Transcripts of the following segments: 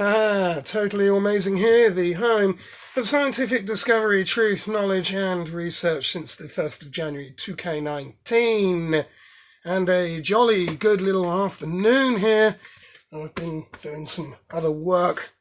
Totally amazing here, the home of scientific discovery, truth, knowledge and research since the 1st of January 2K19. And a jolly good little afternoon here. I've been doing some other work,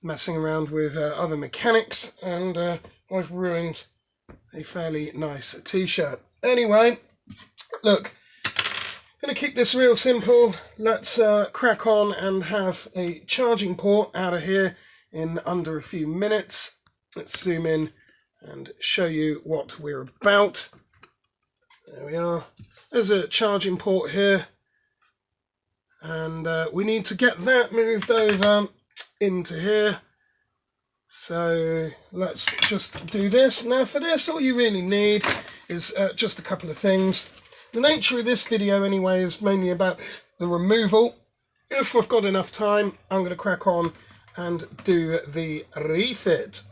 messing around with other mechanics, and I've ruined a fairly nice t-shirt. Anyway, look, going to keep this real simple. Let's crack on and have a charging port out of here in under a few minutes. Let's zoom in and show you what we're about. There we are. There's a charging port here. And we need to get that moved over into here. So let's just do this. Now for this, all you really need is just a couple of things. The nature of this video anyway is mainly about the removal. If we've got enough time, I'm going to crack on and do the refit.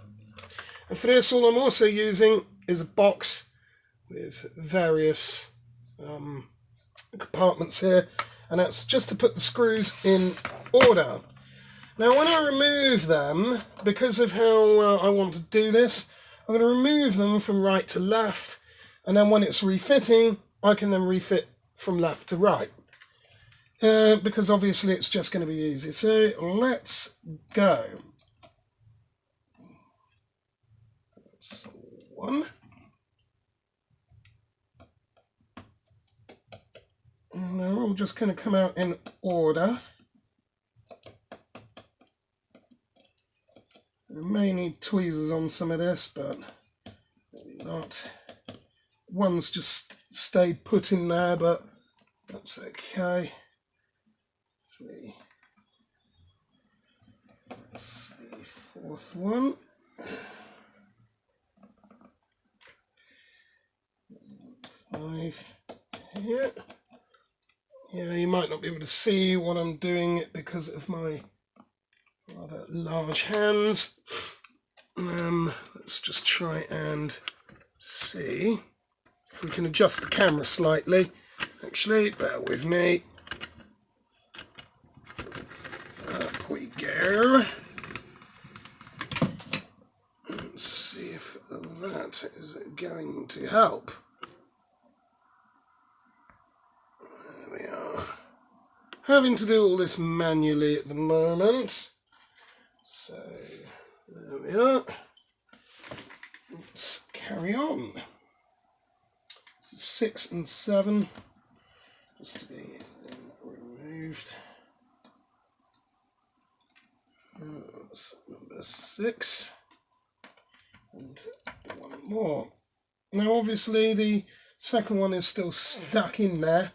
And for this, all I'm also using is a box with various compartments here, and that's just to put the screws in order. Now when I remove them, because of how I want to do this, I'm going to remove them from right to left, and then when it's refitting, I can then refit from left to right, because obviously it's just going to be easy. So let's go. That's one. And they're all just going to come out in order. I may need tweezers on some of this, but maybe not. One's just stayed put in there, but that's okay. 3. That's the 4th one. 5 here. Yeah, you might not be able to see what I'm doing because of my rather large hands. Let's just try and see if we can adjust the camera slightly. Actually, bear with me. Up we go. Let's see if that is going to help. There we are. Having to do all this manually at the moment. So, there we are. Let's carry on. 6 and 7, just to be removed. That's number 6, and one more. Now obviously the second one is still stuck in there,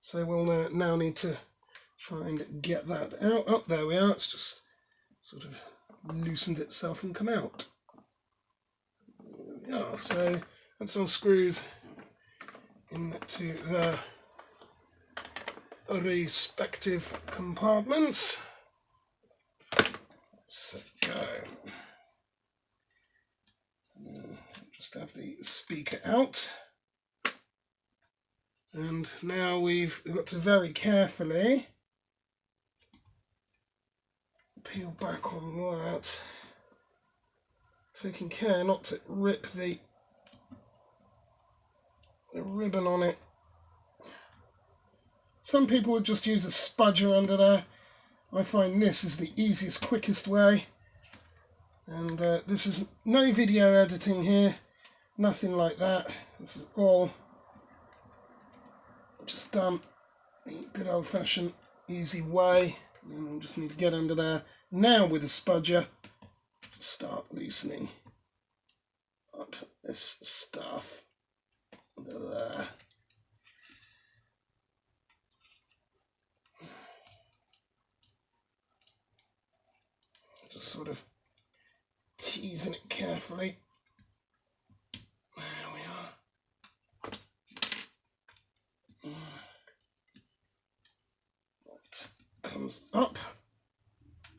so we'll now need to try and get that out. Oh, there we are, it's just sort of loosened itself and come out. There we are, so that's all screws into the respective compartments. So go. Just have the speaker out. And now we've got to very carefully peel back on that, taking care not to rip the ribbon on it. Some people would just use a spudger under there. I find this is the easiest, quickest way. And this is no video editing here, nothing like that. This is all just done the good old-fashioned, easy way. And we'll just need to get under there now with a spudger. Start loosening up this stuff. There. Just sort of teasing it carefully. There we are. That comes up,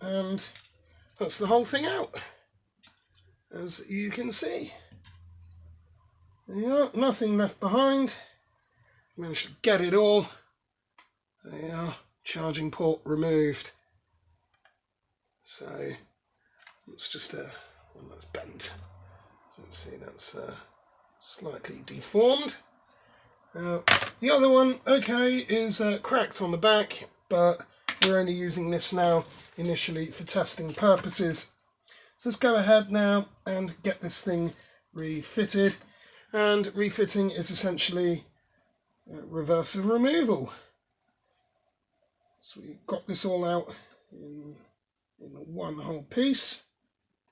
and that's the whole thing out, as you can see. Yeah, nothing left behind. Managed to get it all. There you are, charging port removed. So it's just one that's bent. You can see that's slightly deformed. The other one, okay, is cracked on the back, but we're only using this now initially for testing purposes. So let's go ahead now and get this thing refitted. And refitting is essentially reversive removal. So we've got this all out in one whole piece.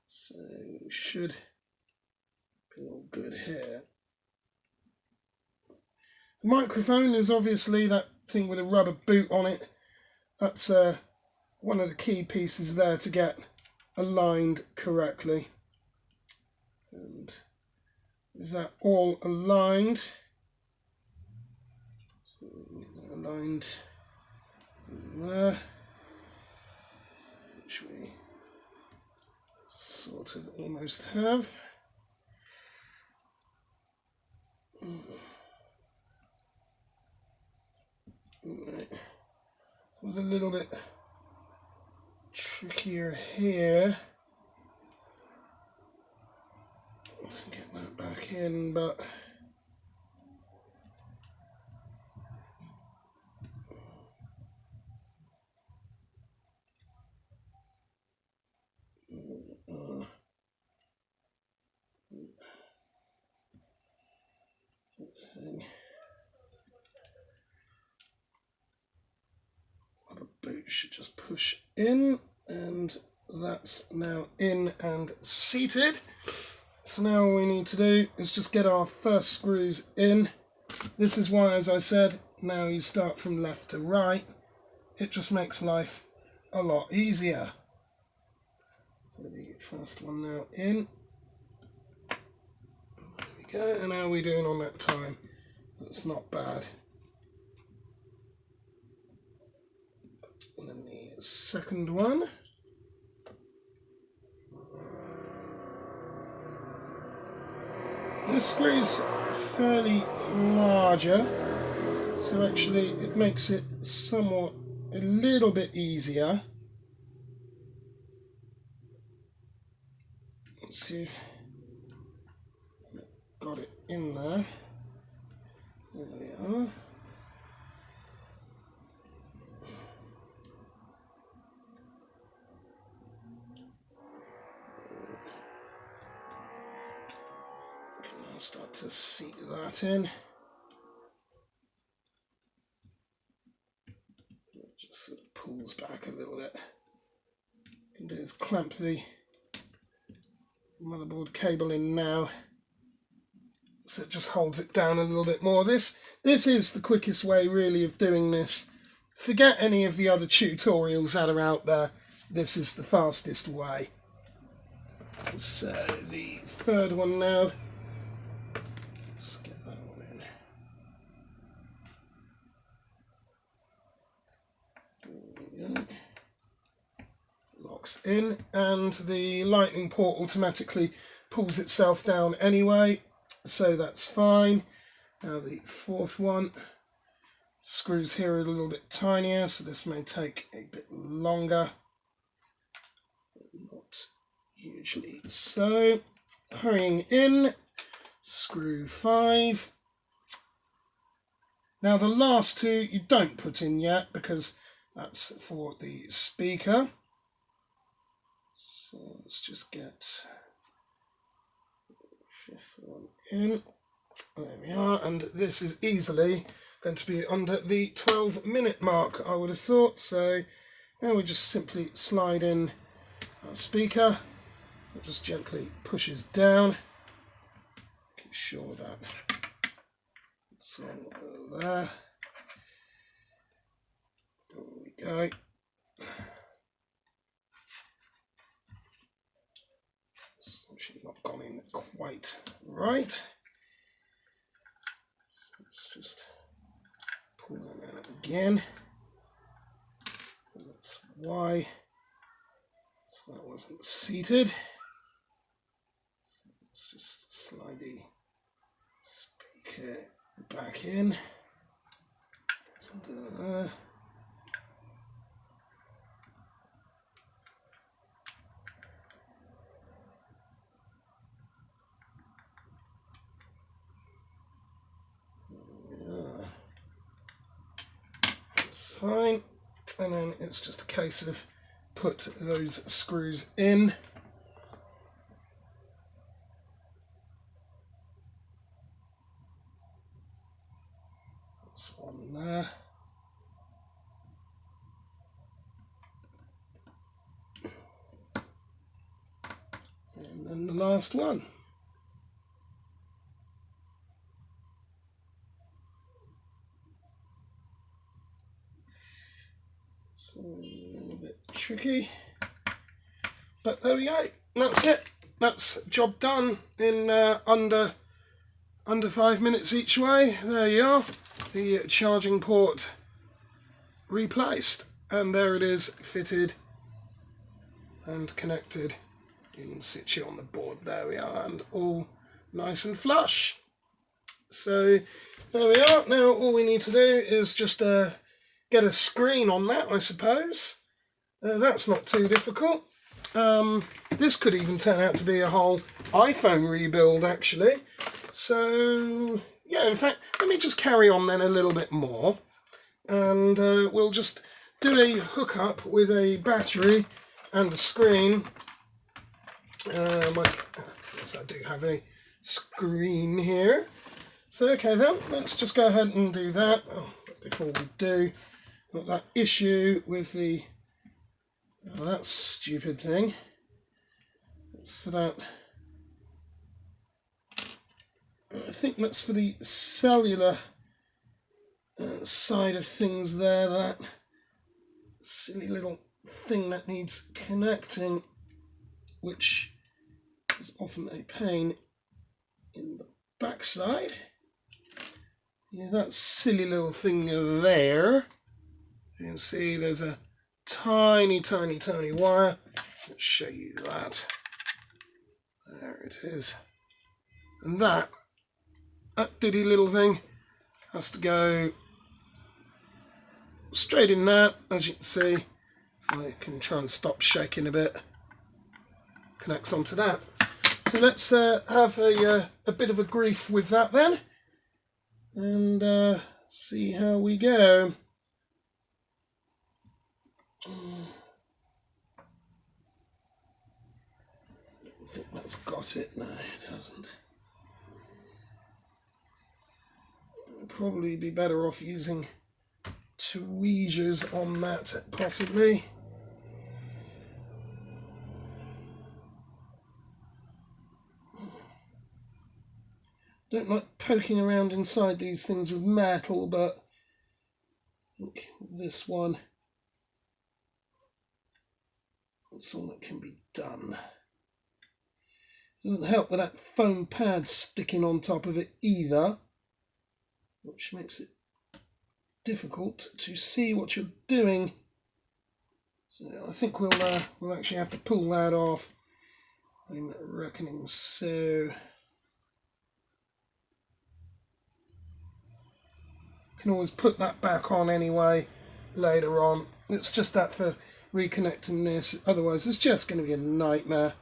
So we should be all good here. The microphone is obviously that thing with a rubber boot on it. That's one of the key pieces there to get aligned correctly. And with that all aligned, there, which we sort of almost have. Right. It was a little bit trickier here. Let's get that back in, but the boot should just push in, and that's now in and seated. So now all we need to do is just get our first screws in. This is why, as I said, now you start from left to right. It just makes life a lot easier. So the first one now in. There we go. And how are we doing on that time? That's not bad. And then the second one. This screw is fairly larger, so actually it makes it somewhat a little bit easier. Let's see if I've got it in there. There we are. I'll start to seat that in. It just sort of pulls back a little bit. What you can do is clamp the motherboard cable in now, so it just holds it down a little bit more. This is the quickest way really of doing this. Forget any of the other tutorials that are out there. This is the fastest way. So the third one now. Let's get that one in. There we go. Locks in, and the lightning port automatically pulls itself down anyway, so that's fine. Now the fourth one, screws here are a little bit tinier, so this may take a bit longer. Not usually so. Hurrying in, screw 5. Now the last two you don't put in yet because that's for the speaker. So let's just get the 5th one in. There we are, and this is easily going to be under the 12-minute mark, I would have thought. So now we just simply slide in our speaker. It just gently pushes down. Make sure that it's all there. There we go. It's actually not gone in quite right. Let's just pull that out again. And that's why. So that wasn't seated. So let's just slide the speaker back in. Under there. fine. And then it's just a case of put those screws in. That's one there. And then the last one. So a little bit tricky, but there we go. That's it. That's job done in under 5 minutes each way. There you are. The charging port replaced, and there it is, fitted and connected in situ on the board. There we are, and all nice and flush. So there we are. Now all we need to do is just get a screen on that, I suppose. That's not too difficult. This could even turn out to be a whole iPhone rebuild, actually. So yeah, in fact, let me just carry on then a little bit more, and we'll just do a hookup with a battery and a screen. Yes, I do have a screen here. So okay then, let's just go ahead and do that. Oh, but before we do, got that issue with the that stupid thing. It's for that. I think that's for the cellular side of things there. That silly little thing that needs connecting, which is often a pain in the backside. Yeah, that silly little thing there. You can see there's a tiny wire. Let's show you that. There it is. And that diddy little thing has to go straight in there, as you can see. If I can try and stop shaking a bit, connects onto that. So let's have a bit of a grief with that then, and see how we go. I think that's got it. No, it hasn't. I'd probably be better off using tweezers on that, possibly. Don't like poking around inside these things with metal, but I think this one, that's all that can be done. Doesn't help with that foam pad sticking on top of it either, which makes it difficult to see what you're doing. So I think we'll actually have to pull that off, I'm reckoning so. Can always put that back on anyway later on. It's just that for reconnecting this, otherwise it's just going to be a nightmare.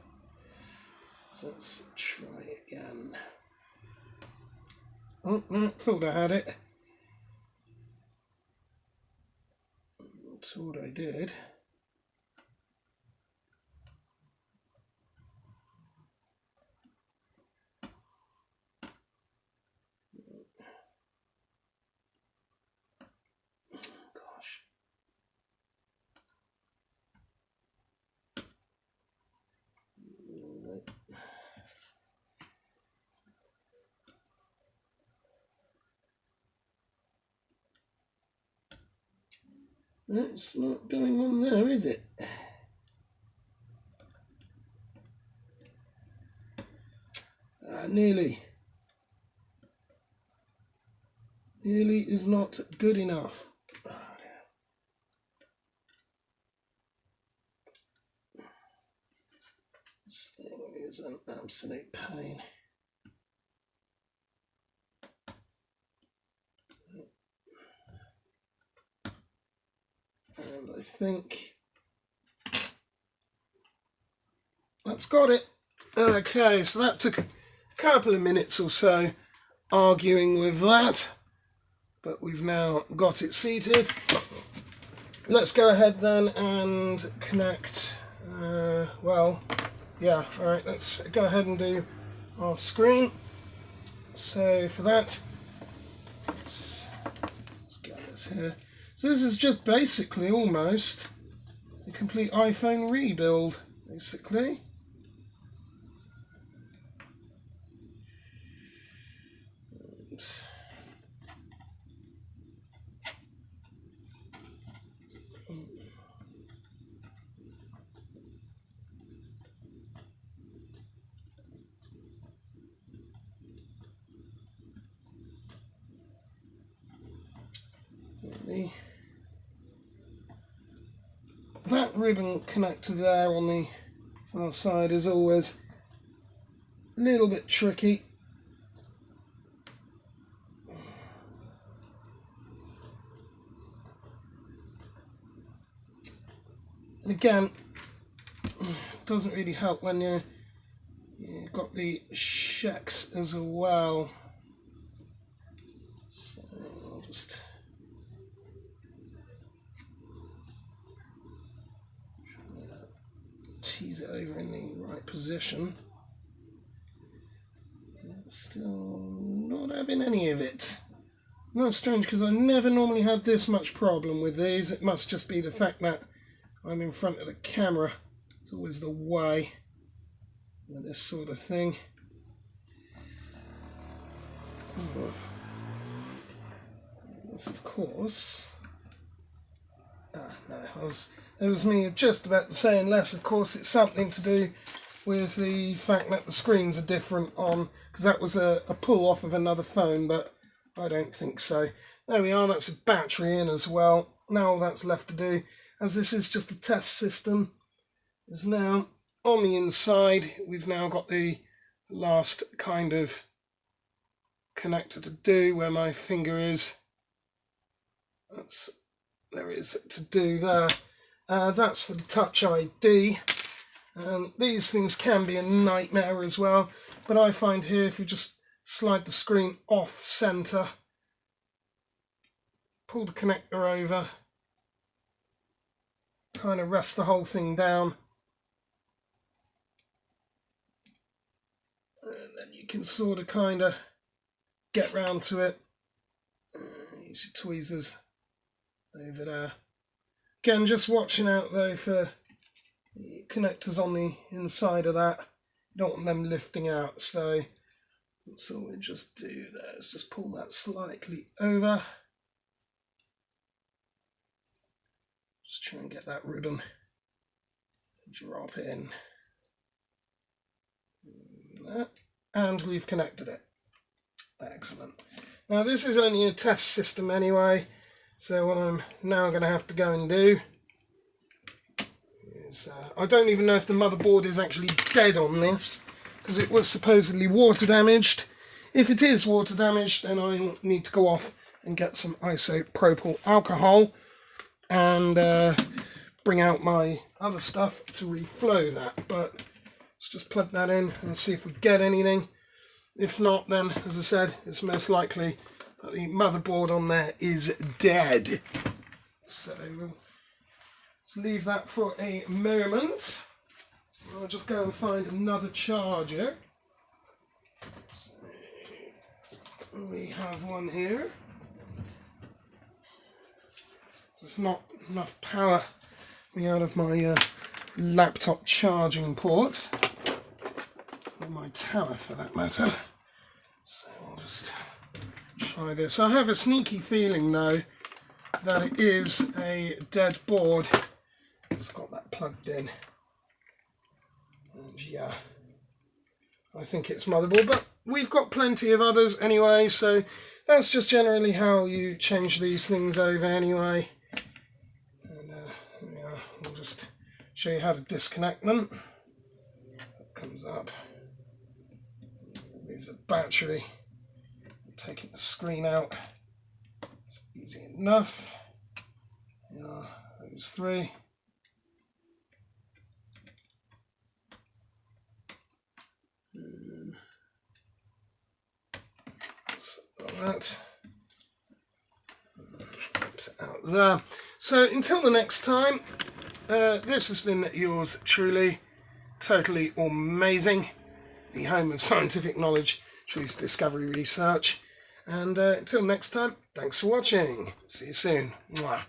So let's try again. Oh no, thought I had it. Thought I did. It's not going on there, is it? Nearly. Nearly is not good enough. This thing is an absolute pain. And I think that's got it. Okay, so that took a couple of minutes or so arguing with that, but we've now got it seated. let's go ahead then and connect. Well, yeah, alright, let's go ahead and do our screen. So for that, let's get this here. So this is just basically almost a complete iPhone rebuild, basically. That ribbon connector there on the far side is always a little bit tricky. And again, it doesn't really help when you've got the shacks as well. So I'll just tease it over in the right position. Still not having any of it. That's strange because I never normally had this much problem with these. It must just be the fact that I'm in front of the camera. It's always the way with this sort of thing. This, of course. No, it was me just about saying less. Of course, it's something to do with the fact that the screens are different on, because that was a pull off of another phone, but I don't think so. There we are, that's a battery in as well. Now all that's left to do, as this is just a test system, is now on the inside. We've now got the last kind of connector to do where my finger is. There is to do there. That's for the Touch ID. These things can be a nightmare as well, but I find here if you just slide the screen off center, pull the connector over, kind of rest the whole thing down, and then you can sort of kind of get round to it. Use your tweezers over there. Again, just watching out though for connectors on the inside of that. You don't want them lifting out, so that's all we just do there is just pull that slightly over. Just try and get that ribbon to drop in. And we've connected it. Excellent. Now this is only a test system anyway, so what I'm now going to have to go and do is, I don't even know if the motherboard is actually dead on this, because it was supposedly water damaged. If it is water damaged, then I need to go off and get some isopropyl alcohol and bring out my other stuff to reflow that. But let's just plug that in and see if we get anything. If not, then, as I said, it's most likely that the motherboard on there is dead. So let's leave that for a moment. I'll just go and find another charger. So we have one here. There's not enough power coming out of my laptop charging port. Or my tower for that matter. So I'll just try this. I have a sneaky feeling though that it is a dead board. It's got that plugged in. And yeah, I think it's motherboard, but we've got plenty of others anyway, so that's just generally how you change these things over anyway. And yeah, we'll just show you how to disconnect them. That comes up. Remove the battery, taking the screen out. It's easy enough. Yeah, those three. Like that. out there. So until the next time, this has been yours truly, totally amazing, the home of scientific knowledge, truth, discovery, research. And until next time, thanks for watching. See you soon. Mwah.